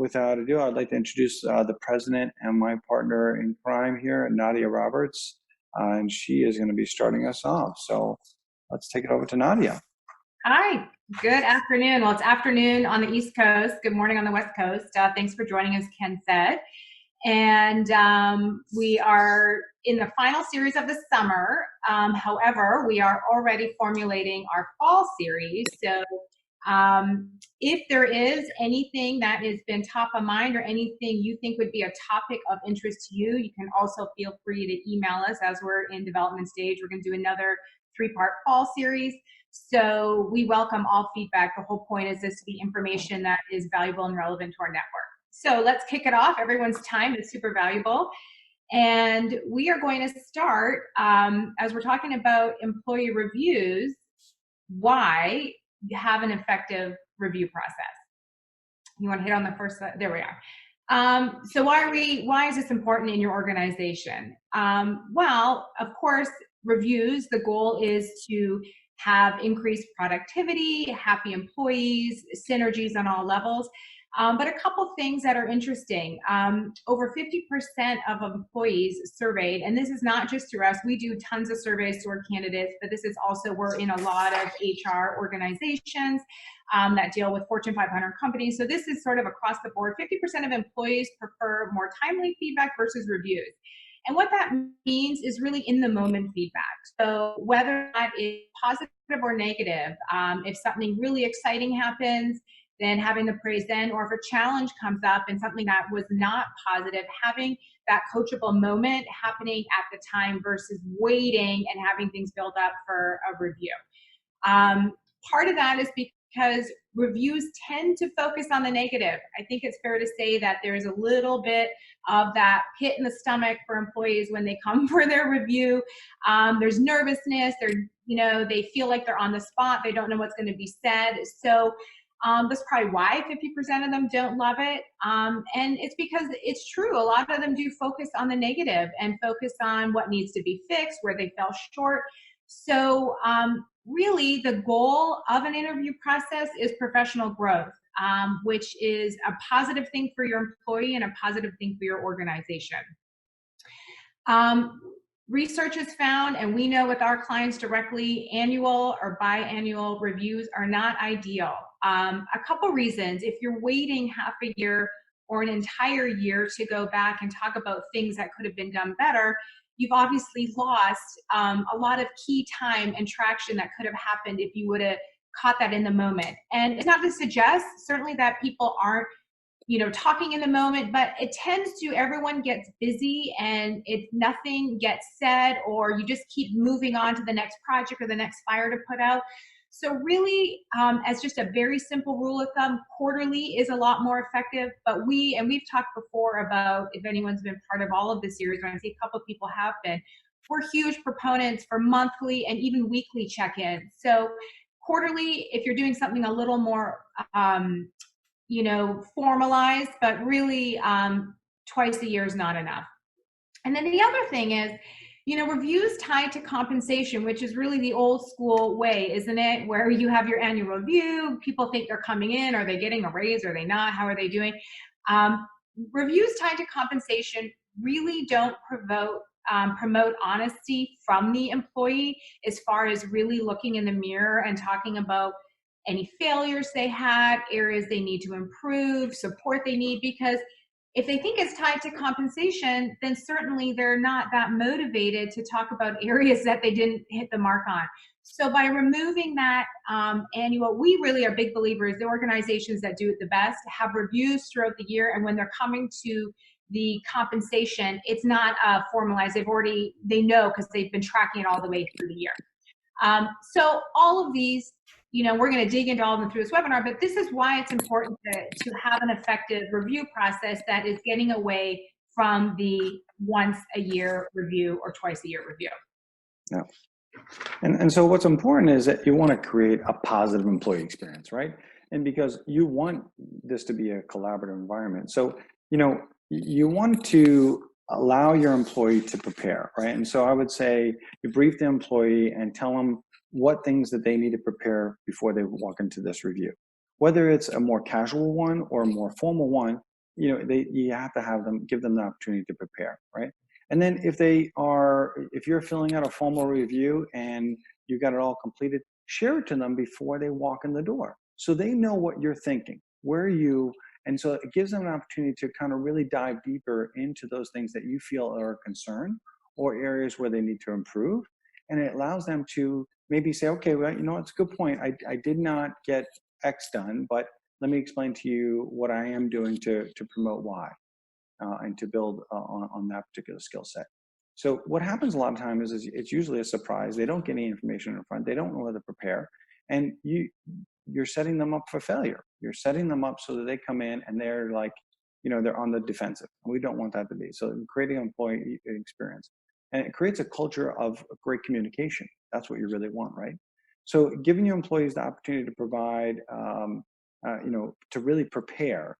without ado, I'd like to introduce the president and my partner in crime here, Nadia Roberts, and she is going to be starting us off. So let's take it over to Nadia. Hi, good afternoon. Well, it's afternoon on the East Coast. Good morning on the West Coast. Thanks for joining us, Ken said. And we are in the final series of the summer. However, we are already formulating our fall series. So if there is anything that has been top of mind or anything you think would be a topic of interest to you, you can also feel free to email us as we're in development stage. We're going to do another 3-part fall series. So we welcome all feedback. The whole point is this to be information that is valuable and relevant to our network. So let's kick it off. Everyone's time is super valuable. And we are going to start, as we're talking about employee reviews, why have an effective review process. You want to hit on the first, there we are. So why is this important in your organization? Well, of course, reviews, the goal is to have increased productivity, happy employees, synergies on all levels. But a couple things that are interesting. Over 50% of employees surveyed, and this is not just through us, we do tons of surveys to our candidates, but this is also, we're in a lot of HR organizations that deal with Fortune 500 companies. So this is sort of across the board. 50% of employees prefer more timely feedback versus reviews. And what that means is really in the moment feedback. So whether that is positive or negative, if something really exciting happens, then having the praise then, or if a challenge comes up and something that was not positive, having that coachable moment happening at the time versus waiting and having things build up for a review. Part of that is because reviews tend to focus on the negative. I think it's fair to say that there's a little bit of that pit in the stomach for employees when they come for their review. There's nervousness, they feel like they're on the spot, they don't know what's going to be said. So that's probably why 50% of them don't love it. And it's because it's true. A lot of them do focus on the negative and focus on what needs to be fixed, where they fell short. So really the goal of an interview process is professional growth, which is a positive thing for your employee and a positive thing for your organization. Research has found, and we know with our clients directly, annual or biannual reviews are not ideal. A couple reasons. If you're waiting half a year or an entire year to go back and talk about things that could have been done better, you've obviously lost a lot of key time and traction that could have happened if you would have caught that in the moment. And it's not to suggest, certainly, that people aren't talking in the moment, but it tends to, everyone gets busy and nothing gets said, or you just keep moving on to the next project or the next fire to put out. So really, as just a very simple rule of thumb, quarterly is a lot more effective, but we've talked before about, if anyone's been part of all of the series, and I see a couple of people have been, we're huge proponents for monthly and even weekly check-ins. So quarterly, if you're doing something a little more formalized, but really twice a year is not enough. And then the other thing is, reviews tied to compensation, which is really the old school way, isn't it? Where you have your annual review, people think they're coming in, are they getting a raise, are they not, how are they doing? Reviews tied to compensation really don't promote honesty from the employee as far as really looking in the mirror and talking about any failures they had, areas they need to improve, support they need, because if they think it's tied to compensation, then certainly they're not that motivated to talk about areas that they didn't hit the mark on. So by removing that annual, we really are big believers, the organizations that do it the best have reviews throughout the year, and when they're coming to the compensation, it's not formalized. They know because they've been tracking it all the way through the year. So all of these, we're going to dig into all of them through this webinar, but this is why it's important to have an effective review process that is getting away from the once a year review or twice a year review. Yeah. And so what's important is that you want to create a positive employee experience, right? And because you want this to be a collaborative environment. So, you want to allow your employee to prepare, right? And so I would say you brief the employee and tell them what things that they need to prepare before they walk into this review. Whether it's a more casual one or a more formal one, you have to give them the opportunity to prepare, right? And then if you're filling out a formal review and you got it all completed, share it to them before they walk in the door, so they know what you're thinking, where you, and so it gives them an opportunity to kind of really dive deeper into those things that you feel are a concern or areas where they need to improve. And it allows them to maybe say, okay, well, it's a good point. I did not get X done, but let me explain to you what I am doing to promote Y, and to build on that particular skill set. So what happens a lot of times is it's usually a surprise. They don't get any information in front. They don't know how to prepare, and you're setting them up for failure. You're setting them up so that they come in and they're like, they're on the defensive. We don't want that to be. So creating an employee experience, and it creates a culture of great communication. That's what you really want, right? So giving your employees the opportunity to provide, to really prepare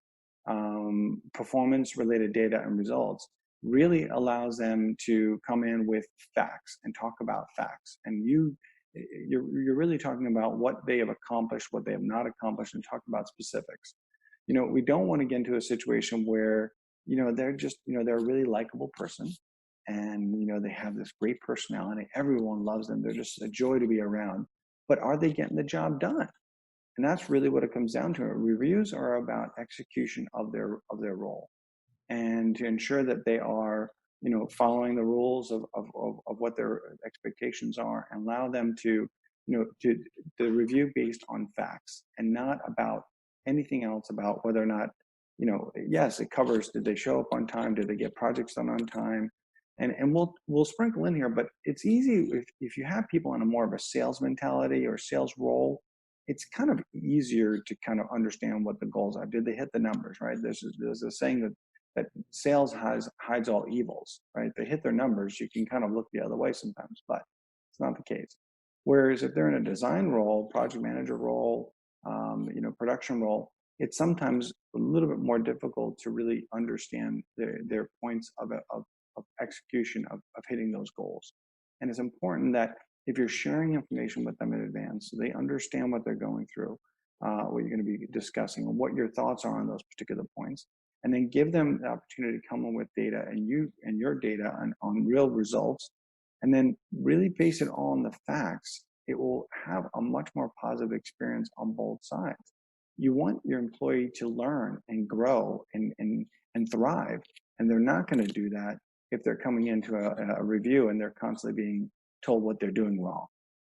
performance related data and results really allows them to come in with facts and talk about facts. And you're really talking about what they have accomplished, what they have not accomplished, and talk about specifics. We don't want to get into a situation where they're just they're a really likable person, and they have this great personality, everyone loves them, they're just a joy to be around, but are they getting the job done? And that's really what it comes down to. Reviews are about execution of their role, and to ensure that they are, following the rules of what their expectations are, and allow them to, to the review based on facts and not about anything else, about whether or not, yes, it covers, did they show up on time? Did they get projects done on time? And we'll sprinkle in here, but it's easy if you have people in a more of a sales mentality or sales role. It's kind of easier to kind of understand what the goals are. Did they hit the numbers, right? There's a saying that sales hides all evils, right? They hit their numbers, you can kind of look the other way sometimes, but it's not the case. Whereas if they're in a design role, project manager role, production role, it's sometimes a little bit more difficult to really understand their points of execution of hitting those goals. And it's important that if you're sharing information with them in advance, so they understand what they're going through, what you're going to be discussing, and what your thoughts are on those particular points, and then give them the opportunity to come in with data and your data on real results, and then really base it on the facts. It will have a much more positive experience on both sides. You want your employee to learn and grow and thrive, and they're not going to do that if they're coming into a review and they're constantly being told what they're doing wrong,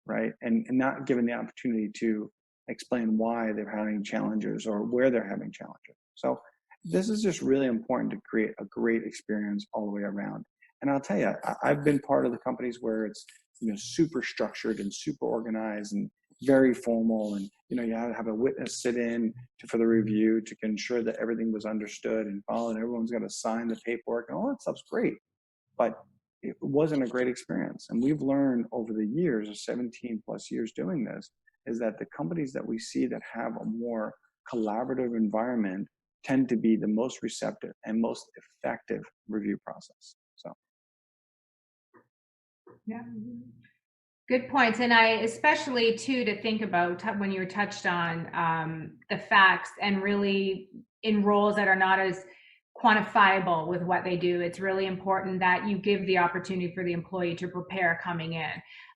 right? And not given the opportunity to explain why they're having challenges or where they're having challenges. So this is just really important to create a great experience all the way around. And I'll tell you, I've been part of the companies where it's super structured and super organized and very formal, and you have a witness sit in for the review to ensure that everything was understood and followed. Everyone's got to sign the paperwork, and all that stuff's great, but it wasn't a great experience. And we've learned over the years of 17 plus years doing this, is that the companies that we see that have a more collaborative environment tend to be the most receptive and most effective review process. So, yeah. Good points. And I especially too, to think about when you touched on the facts, and really in roles that are not as quantifiable with what they do, it's really important that you give the opportunity for the employee to prepare coming in.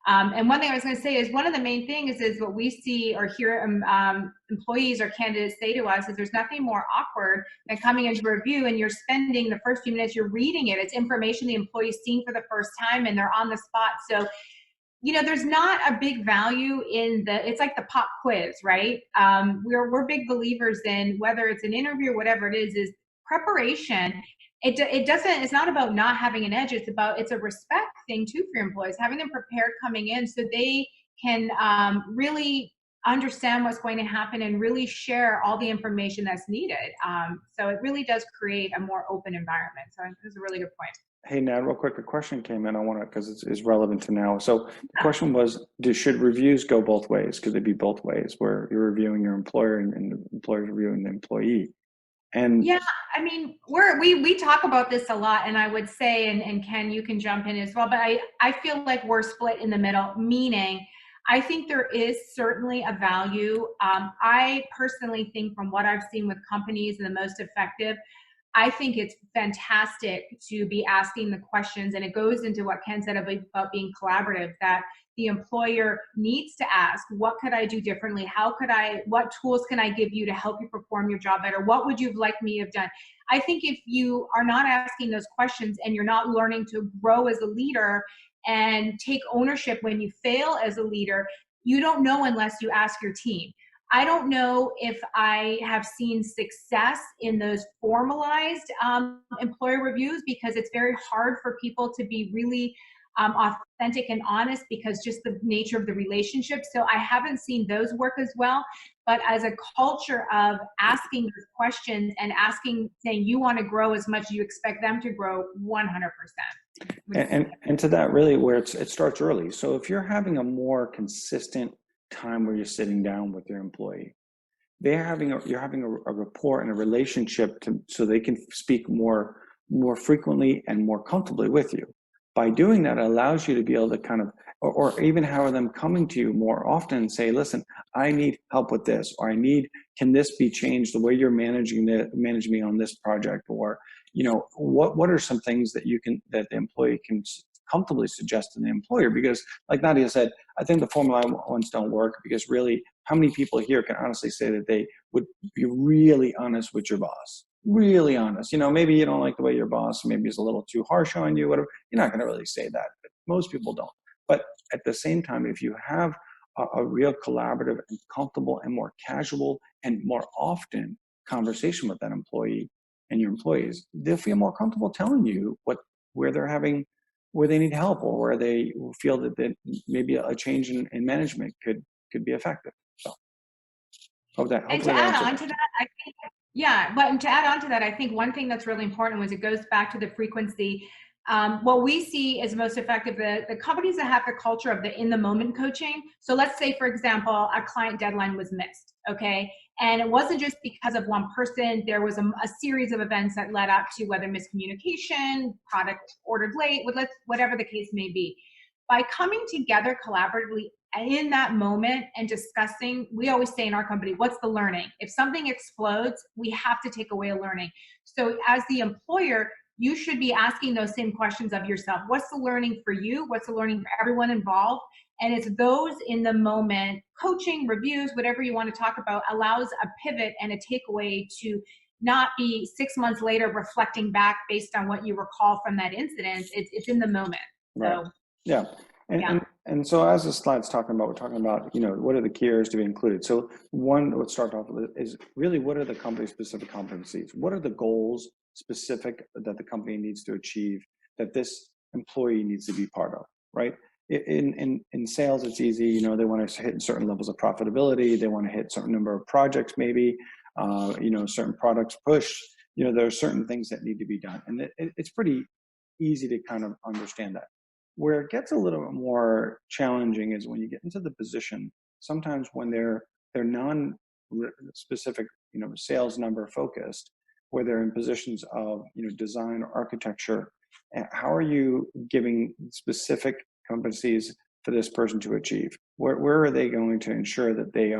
And one thing I was going to say is one of the main things is what we see or hear employees or candidates say to us is there's nothing more awkward than coming into a review and you're spending the first few minutes, you're reading it. It's information the employee's seen for the first time and they're on the spot. So there's not a big value in it's like the pop quiz, right? We're big believers in, whether it's an interview or whatever it is preparation. It's not about not having an edge. It's a respect thing too for your employees, having them prepared coming in so they can really understand what's going to happen and really share all the information that's needed. So it really does create a more open environment. So it's a really good point. Hey, Nat, real quick, a question came in. I want to, because it's relevant to now. So the question was, should reviews go both ways? Could they be both ways, where you're reviewing your employer and the employer's reviewing the employee? And yeah, I mean, we talk about this a lot, and I would say, and Ken, you can jump in as well, but I feel like we're split in the middle, meaning I think there is certainly a value. I personally think from what I've seen with companies, the most effective I think it's fantastic to be asking the questions, and it goes into what Ken said about being collaborative, that the employer needs to ask, what could I do differently? What tools can I give you to help you perform your job better? What would you have liked me to have done? I think if you are not asking those questions and you're not learning to grow as a leader and take ownership when you fail as a leader, you don't know unless you ask your team. I don't know if I have seen success in those formalized employer reviews, because it's very hard for people to be really authentic and honest, because just the nature of the relationship. So I haven't seen those work as well. But as a culture of asking those questions and saying you want to grow as much as you expect them to grow, 100%. And to that, really, where it starts early. So if you're having a more consistent time where you're sitting down with your employee, you're having a rapport and a relationship so they can speak more frequently and more comfortably with you. By doing that, it allows you to be able to kind of, or even have them coming to you more often and say, listen, I need help with this, or can this be changed, the way you're managing me on this project? Or, what are some things that that the employee can comfortably suggest to the employer? Because like Nadia said, I think the formula ones don't work, because really, how many people here can honestly say that they would be really honest with your boss? Really honest. Maybe you don't like the way your boss maybe is a little too harsh on you, whatever. You're not going to really say that, but most people don't. But at the same time, if you have a real collaborative and comfortable and more casual and more often conversation with that employee and your employees, they'll feel more comfortable telling you where they need help, or where they feel that maybe a change in management could be effective. So And to add on to that, I think, yeah, but to add on to that, I think one thing that's really important was it goes back to the frequency. What we see is most effective, the companies that have the culture of the in the moment coaching. So let's say, for example, a client deadline was missed, okay? And it wasn't just because of one person. There was a series of events that led up to, whether miscommunication, product ordered late, whatever the case may be. By coming together collaboratively in that moment and discussing, we always say in our company, what's the learning? If something explodes, we have to take away a learning. So as the employer, you should be asking those same questions of yourself. What's the learning for you? What's the learning for everyone involved? And it's those in the moment coaching, reviews, whatever you want to talk about, allows a pivot and a takeaway to not be 6 months later reflecting back based on what you recall from that incident. It's in the moment. Right. So yeah. And so as the slide's talking about, we're talking about, what are the key areas to be included? So one, let's start off with is really, what are the company specific competencies? What are the goals specific that the company needs to achieve, that this employee needs to be part of, right? In sales, it's easy, they want to hit certain levels of profitability. They want to hit certain number of projects, maybe, certain products push, there are certain things that need to be done. And it's pretty easy to kind of understand that. Where it gets a little bit more challenging is when you get into the position, sometimes when they're non-specific, sales number focused, where they're in positions of, design or architecture, how are you giving specific competencies for this person to achieve? Where are they going to ensure that they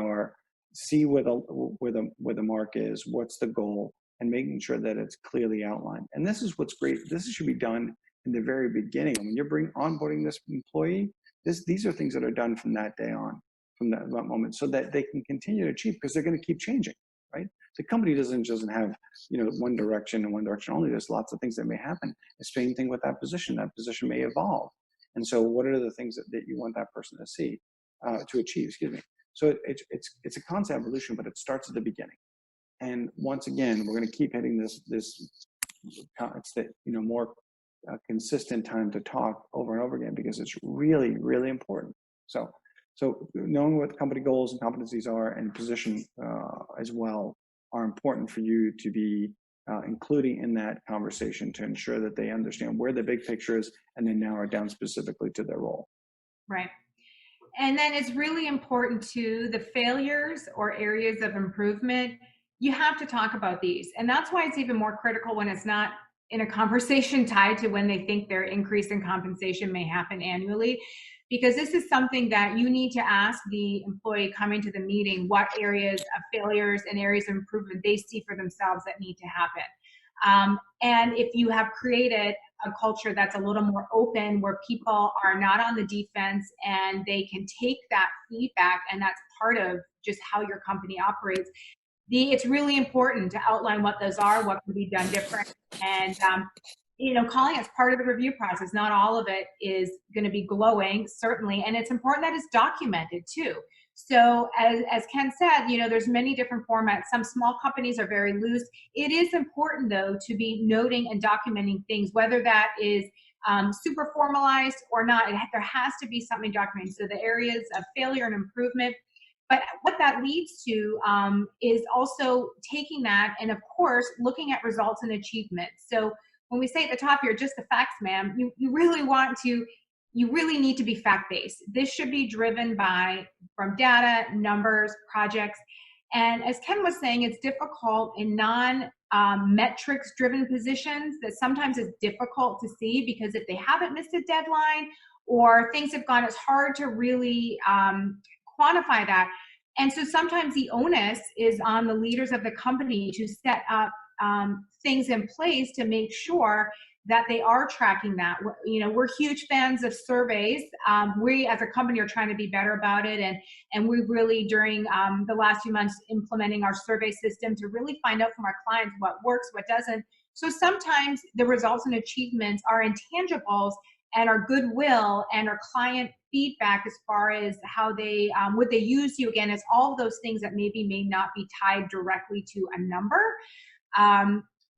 see where the mark is, what's the goal, and making sure that it's clearly outlined. And this is what's great. This should be done in the very beginning. When you're onboarding this employee, these are things that are done from that day on, from that moment, so that they can continue to achieve, because they're going to keep changing, right? The company doesn't have, one direction and one direction only. There's lots of things that may happen. The same thing with that position. That position may evolve. And so what are the things that you want that person to see, to achieve, excuse me. So it's a constant evolution, but it starts at the beginning. And once again, we're going to keep hitting this, it's the, more consistent time to talk over and over again, because it's really, really important. So knowing what the company goals and competencies are, and position as well, are important for you to be including in that conversation, to ensure that they understand where the big picture is, and then narrow it down specifically to their role. Right. And then it's really important to the failures or areas of improvement. You have to talk about these. And that's why it's even more critical when it's not in a conversation tied to when they think their increase in compensation may happen annually, because this is something that you need to ask the employee coming to the meeting what areas of failures and areas of improvement they see for themselves that need to happen. And if you have created a culture that's a little more open, where people are not on the defense and they can take that feedback, and that's part of just how your company operates, it's really important to outline what those are, what can be done different, and calling it's part of the review process. Not all of it is going to be glowing, certainly, and it's important that it's documented too. So as Ken said, there's many different formats. Some small companies are very loose. It is important, though, to be noting and documenting things, whether that is super formalized or not. There has to be something documented. So the areas of failure and improvement. But what that leads to is also taking that and, of course, looking at results and achievements. So when we say at the top here, just the facts, ma'am, you really need to be fact-based. This should be driven from data, numbers, projects. And as Ken was saying, it's difficult in non-metrics driven positions that sometimes it's difficult to see, because if they haven't missed a deadline or things have gone, it's hard to really quantify that. And so sometimes the onus is on the leaders of the company to set up things in place to make sure that they are tracking that. We're huge fans of surveys. We as a company are trying to be better about it. And we've really, during the last few months, implementing our survey system to really find out from our clients what works, what doesn't. So sometimes the results and achievements are intangibles, and our goodwill and our client feedback as far as how they would they use you again, as all of those things that maybe may not be tied directly to a number.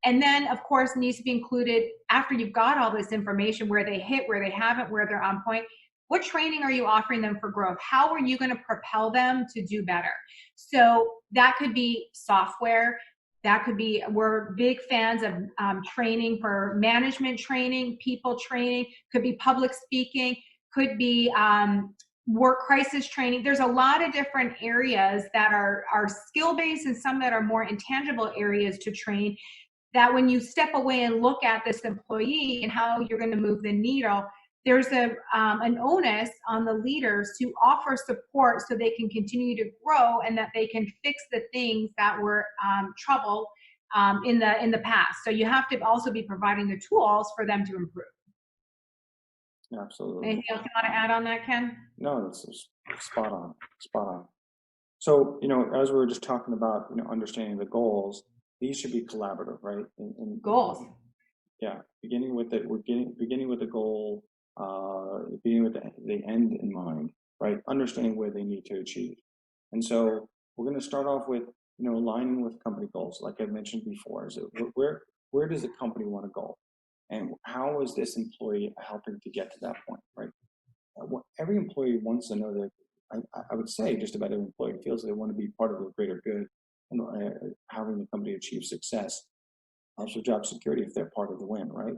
And then, of course, needs to be included after you've got all this information, where they hit, where they haven't, where they're on point. What training are you offering them for growth? How are you going to propel them to do better? So that could be software. That could be, we're big fans of training for management training, people training, could be public speaking, could be work crisis training. There's a lot of different areas that are skill-based, and some that are more intangible areas to train, that when you step away and look at this employee and how you're going to move the needle, there's an onus on the leaders to offer support so they can continue to grow, and that they can fix the things that were trouble in the past. So you have to also be providing the tools for them to improve. Absolutely. Anything else you want to add on that, Ken? No, it's spot on, spot on. So, as we were just talking about, understanding the goals, these should be collaborative, right? And Goals. Yeah, beginning with the goal, beginning with the end in mind, right? Understanding where they need to achieve. And so we're going to start off with, aligning with company goals. Like I mentioned before, is it where does the company want to go? And how is this employee helping to get to that point, right? Every employee wants to know that, I would say just about every employee feels they want to be part of the greater good, and having the company achieve success. Also job security if they're part of the win, right?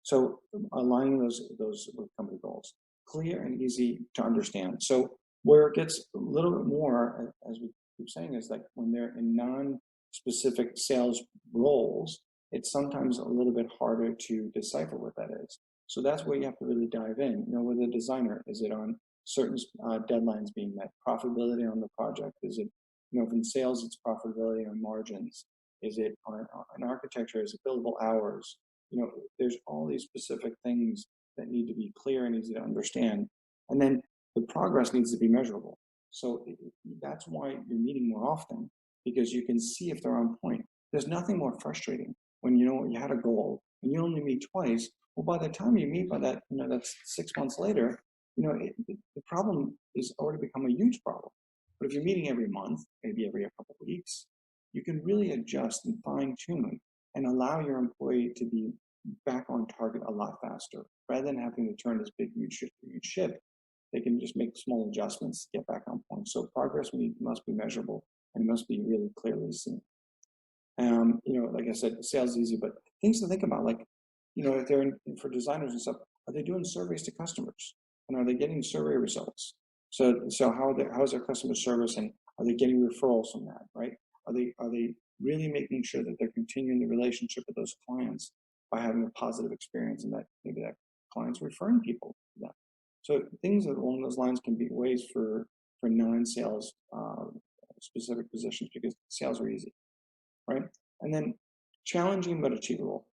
So aligning those with company goals, clear and easy to understand. So where it gets a little bit more, as we keep saying, is like when they're in non-specific sales roles, it's sometimes a little bit harder to decipher what that is. So that's where you have to really dive in. With a designer, is it on certain deadlines being met? Profitability on the project? Is it, in sales, it's profitability on margins? Is it on architecture? Is it billable hours? There's all these specific things that need to be clear and easy to understand. And then the progress needs to be measurable. So that's why you're meeting more often, because you can see if they're on point. There's nothing more frustrating when you had a goal and you only meet twice. Well, by the time you meet by that, that's 6 months later, the problem is already become a huge problem. But if you're meeting every month, maybe every couple of weeks, you can really adjust and fine tune and allow your employee to be back on target a lot faster. Rather than having to turn this big, huge ship, they can just make small adjustments to get back on point. So progress must be measurable and must be really clearly seen. Like I said, sales is easy, but things to think about, like, if they're for designers and stuff, are they doing surveys to customers? And are they getting survey results? So how's their customer service, and are they getting referrals from that, right? Are they really making sure that they're continuing the relationship with those clients by having a positive experience, and that maybe that client's referring people to them? So things along those lines can be ways for non-sales specific positions, because sales are easy, right? And then challenging but achievable.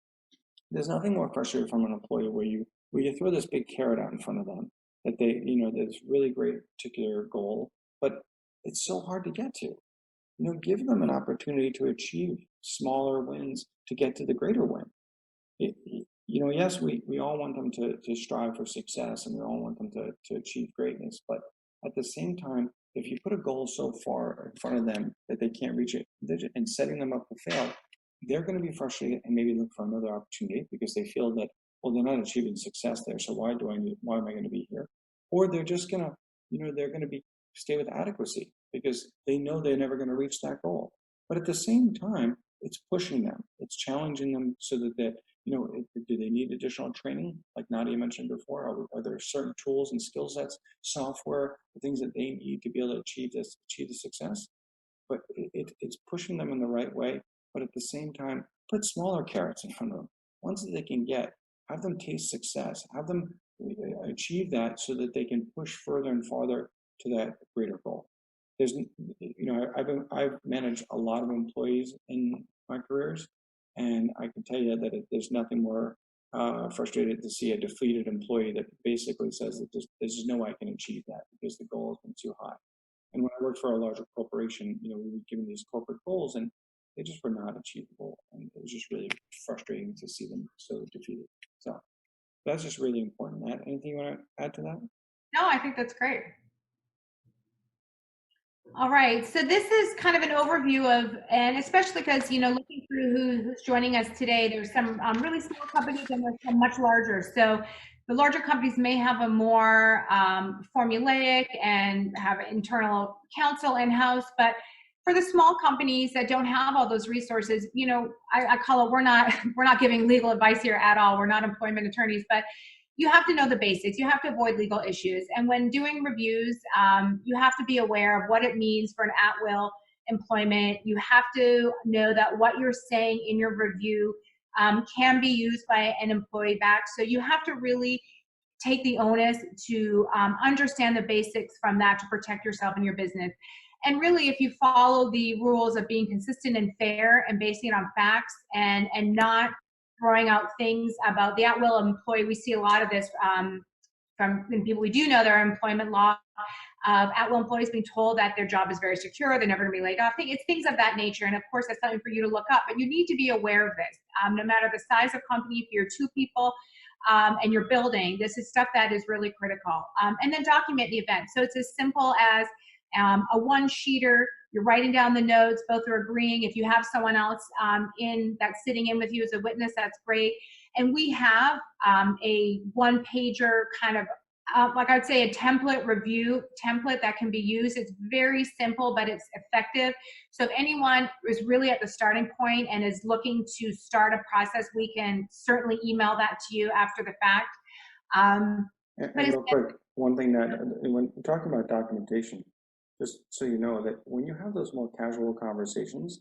There's nothing more frustrating from an employee where you throw this big carrot out in front of them that they, this really great particular goal, but it's so hard to get to. Give them an opportunity to achieve smaller wins to get to the greater win. Yes, we all want them to strive for success and we all want them to achieve greatness. But at the same time, if you put a goal so far in front of them that they can't reach it and setting them up to fail, they're going to be frustrated and maybe look for another opportunity because they feel that, well, they're not achieving success there. So why am I going to be here? Or they're just going to, they're going to stay with adequacy because they know they're never going to reach that goal. But at the same time, it's pushing them, it's challenging them so that do they need additional training? Like Nadia mentioned before, are there certain tools and skill sets, software, the things that they need to be able to achieve the success? But it's pushing them in the right way. But at the same time, put smaller carrots in front of them, ones that they can get, have them taste success, have them achieve that so that they can push further and farther to that greater goal. I've managed a lot of employees in my careers, and I can tell you that there's nothing more frustrated to see a defeated employee that basically says that there's just no way I can achieve that because the goal has been too high. And when I worked for a larger corporation, we were given these corporate goals, and they just were not achievable, and it was just really frustrating to see them so defeated. So that's just really important. Matt, anything you want to add to that? No, I think that's great. All right, so this is kind of an overview of, and especially because, looking through who's joining us today, there's some really small companies and there's some much larger. So the larger companies may have a more formulaic and have internal counsel in-house, but for the small companies that don't have all those resources, I call it, we're not giving legal advice here at all. We're not employment attorneys, but you have to know the basics. You have to avoid legal issues. And when doing reviews, you have to be aware of what it means for an at-will employment. You have to know that what you're saying in your review can be used by an employee back. So you have to really take the onus to understand the basics from that to protect yourself and your business. And really, if you follow the rules of being consistent and fair and basing it on facts and not throwing out things about the at-will employee. We see a lot of this from people we do know their employment law of at-will employees being told that their job is very secure, they're never going to be laid off. It's things of that nature. And of course, that's something for you to look up, but you need to be aware of this. No matter the size of company, if you're two people and you're building, this is stuff that is really critical. And then document the event. So it's as simple as a one-sheeter. You're writing down the notes, both are agreeing. If you have someone else that's sitting in with you as a witness, that's great. And we have a one-pager kind of, like I'd say, a template review template that can be used. It's very simple, but it's effective. So if anyone is really at the starting point and is looking to start a process, we can certainly email that to you after the fact. And real quick, one thing that when talking about documentation, just so you know that when you have those more casual conversations,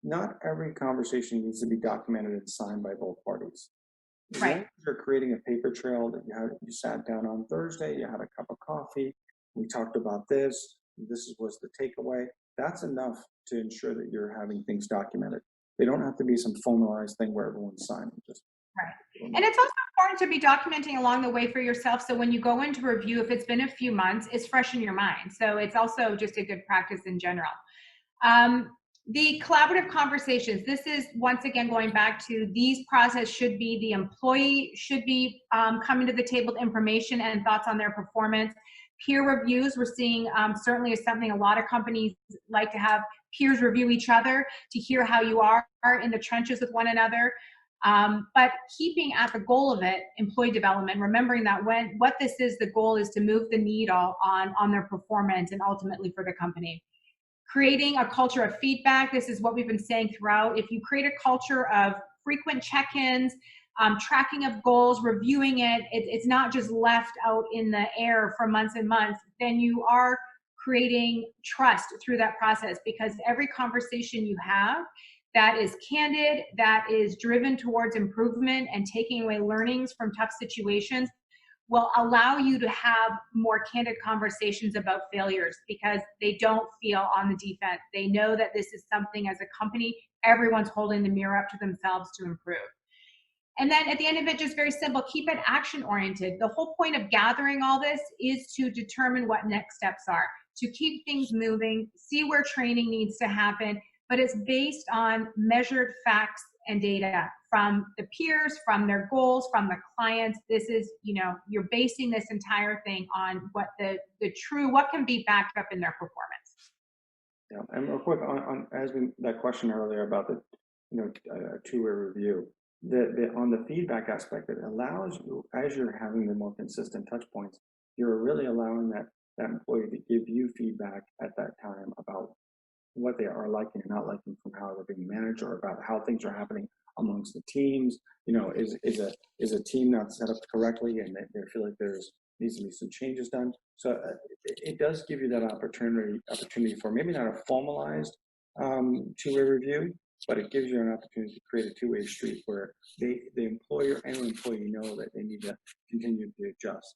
not every conversation needs to be documented and signed by both parties. As long as you're creating a paper trail that you sat down on Thursday, you had a cup of coffee, we talked about this was the takeaway, that's enough to ensure that you're having things documented. They don't have to be some formalized thing where everyone's signing. Right. And it's also important to be documenting along the way for yourself. So when you go into review, if it's been a few months, it's fresh in your mind. So it's also just a good practice in general. The collaborative conversations, this is once again going back to these process should be the employee should be coming to the table with information and thoughts on their performance. Peer reviews, we're seeing certainly is something a lot of companies like to have peers review each other to hear how you are in the trenches with one another. But keeping at the goal of it, employee development, remembering that what this is, the goal is to move the needle on their performance and ultimately for the company. Creating a culture of feedback. This is what we've been saying throughout. If you create a culture of frequent check-ins, tracking of goals, reviewing it's not just left out in the air for months and months, then you are creating trust through that process, because every conversation you have that is candid, that is driven towards improvement and taking away learnings from tough situations will allow you to have more candid conversations about failures, because they don't feel on the defense. They know that this is something as a company everyone's holding the mirror up to themselves to improve. And then at the end of it, just very simple, keep it action oriented. The whole point of gathering all this is to determine what next steps are, to keep things moving, see where training needs to happen, but it's based on measured facts and data from the peers, from their goals, from the clients. This is, you're basing this entire thing on what the true, what can be backed up in their performance. Yeah, and real quick on that question earlier about the two-way review, on the feedback aspect, it allows you, as you're having the more consistent touch points, you're really allowing that employee to give you feedback at that time about what they are liking and not liking from how they're being managed, or about how things are happening amongst the teams. Is a team not set up correctly, and they feel like needs to be some changes done. So it does give you that opportunity for maybe not a formalized two-way review, but it gives you an opportunity to create a two-way street where the employer and the employee know that they need to continue to adjust.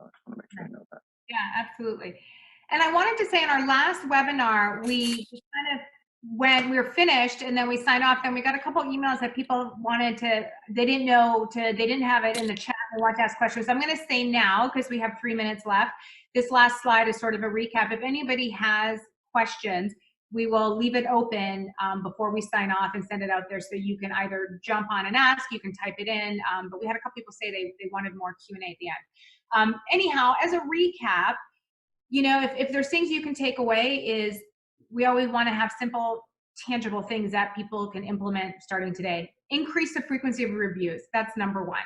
I just want to make sure I know that. Yeah, absolutely. And I wanted to say in our last webinar, we kind of, when we were finished and then we signed off, then we got a couple emails that people they didn't have it in the chat. They want to ask questions. So I'm going to say now, because we have 3 minutes left, this last slide is sort of a recap. If anybody has questions, we will leave it open before we sign off and send it out there, so you can either jump on and ask, you can type it in, but we had a couple people say they wanted more Q&A at the end. Anyhow, as a recap, if there's things you can take away, is we always want to have simple, tangible things that people can implement starting today. Increase the frequency of reviews. That's number one.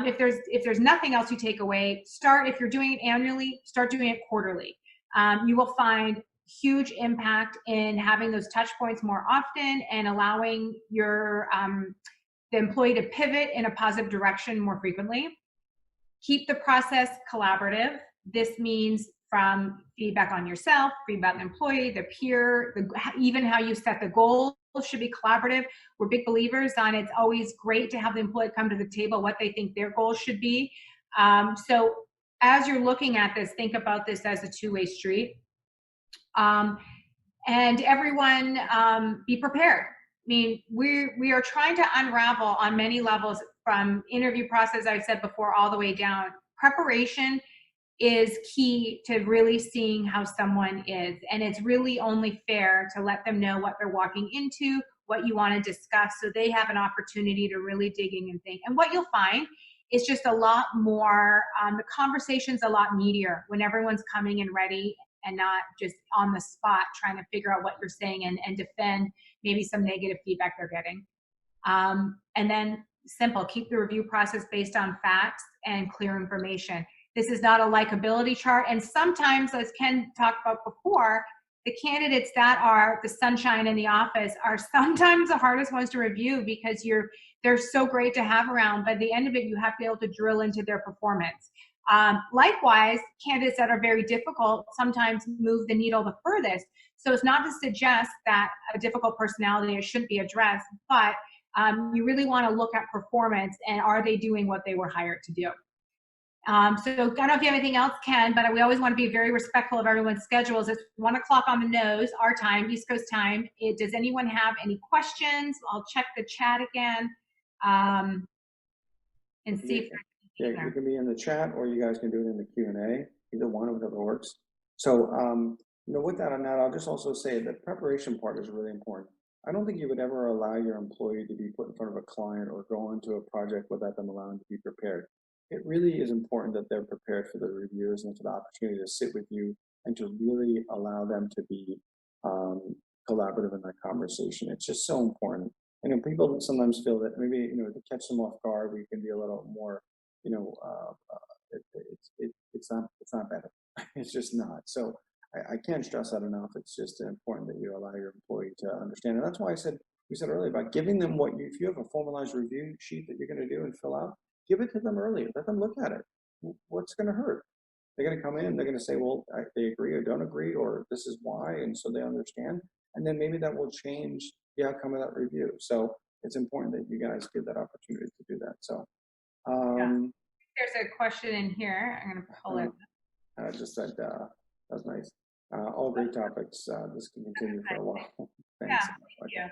If there's nothing else you take away, if you're doing it annually, start doing it quarterly. You will find huge impact in having those touch points more often and allowing the employee to pivot in a positive direction more frequently. Keep the process collaborative. This means from feedback on yourself, feedback on the employee, the peer, even how you set the goals should be collaborative. We're big believers on it's always great to have the employee come to the table what they think their goals should be. So as you're looking at this, think about this as a two-way street. And everyone be prepared. I mean, we are trying to unravel on many levels, from interview process, I said before, all the way down. Preparation is key to really seeing how someone is. And it's really only fair to let them know what they're walking into, what you want to discuss, so they have an opportunity to really dig in and think. And what you'll find is just a lot more, the conversation's a lot meatier when everyone's coming in ready and not just on the spot trying to figure out what you're saying and defend maybe some negative feedback they're getting. And then simple, keep the review process based on facts and clear information. This is not a likability chart. And sometimes, as Ken talked about before, the candidates that are the sunshine in the office are sometimes the hardest ones to review, because they're so great to have around, but at the end of it, you have to be able to drill into their performance. Likewise, candidates that are very difficult sometimes move the needle the furthest. So it's not to suggest that a difficult personality shouldn't be addressed, but you really want to look at performance and are they doing what they were hired to do. So I don't know if you have anything else, Ken, but we always want to be very respectful of everyone's schedules. It's 1 o'clock on the nose, our time, East Coast time. Does anyone have any questions? I'll check the chat again and see if yeah, you can be in the chat, or you guys can do it in the Q&A. Either one, whatever works. So, with that on that, I'll just also say that preparation part is really important. I don't think you would ever allow your employee to be put in front of a client or go into a project without them allowing to be prepared. It really is important that they're prepared for the reviews and for the opportunity to sit with you and to really allow them to be collaborative in that conversation. It's just so important. And people sometimes feel that maybe, to catch them off guard, we can be a little more, it's not better. It's just not. So I can't stress that enough. It's just important that you allow your employee to understand. And that's why we said earlier about giving them if you have a formalized review sheet that you're going to do and fill out, give it to them early. Let them look at it. What's going to hurt? They're going to come in, they're going to say, well, they agree or don't agree, or this is why, and so they understand. And then maybe that will change the outcome of that review. So it's important that you guys give that opportunity to do that. So there's a question in here. I'm going to pull it. Just said that was nice. All great topics. This can continue for a while. Thanks. Yeah, thank you.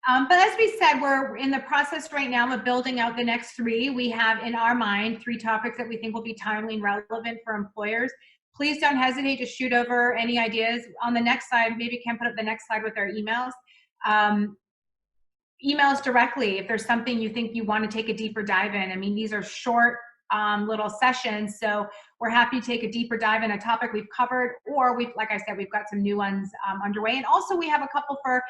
But as we said, we're in the process right now of building out the next three. We have in our mind 3 topics that we think will be timely and relevant for employers. Please don't hesitate to shoot over any ideas. On the next slide, maybe Ken put up the next slide with our emails. Um, Emails directly if there's something you think you want to take a deeper dive in. I mean, these are short little sessions, so we're happy to take a deeper dive in a topic we've covered, or we've, like I said, we've got some new ones underway, and also we have a couple for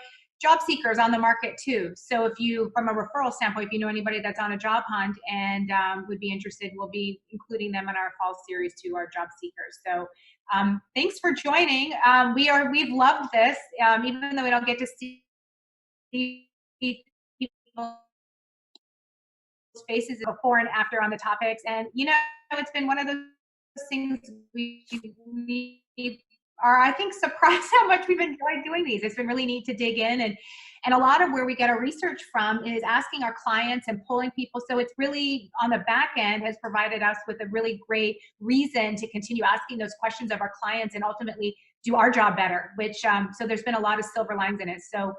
job seekers on the market too. So if you, from a referral standpoint, if you know anybody that's on a job hunt and would be interested, we'll be including them in our fall series to our job seekers. So thanks for joining. We've loved this, even though we don't get to see people's faces before and after on the topics. And, you know, it's been one of those things we are, I think, surprised how much we've enjoyed doing these. It's been really neat to dig in, and a lot of where we get our research from is asking our clients and pulling people. So it's really on the back end has provided us with a really great reason to continue asking those questions of our clients and ultimately do our job better, which, so there's been a lot of silver lines in it. So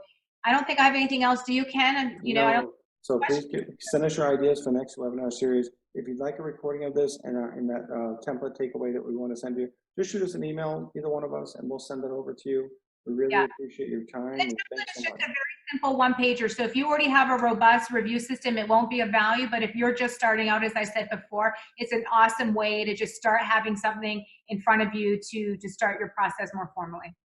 I don't think I have anything else. Do you, Ken? And, you know, I don't. No. So please send us your ideas for next webinar series. If you'd like a recording of this and in that template takeaway that we want to send you, just shoot us an email, either one of us, and we'll send it over to you. We really Yeah. appreciate your time. And And it's thanks so just much. a very simple one pager. So if you already have a robust review system, it won't be of value. But if you're just starting out, as I said before, it's an awesome way to just start having something in front of you to start your process more formally.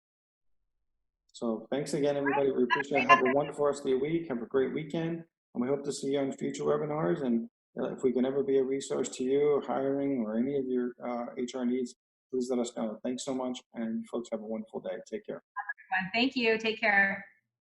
So thanks again, everybody. We appreciate it. Have a wonderful rest of your week. Have a great weekend. And we hope to see you on future webinars. And if we can ever be a resource to you or hiring or any of your HR needs, please let us know. Thanks so much. And folks have a wonderful day. Take care. Thank you. Take care.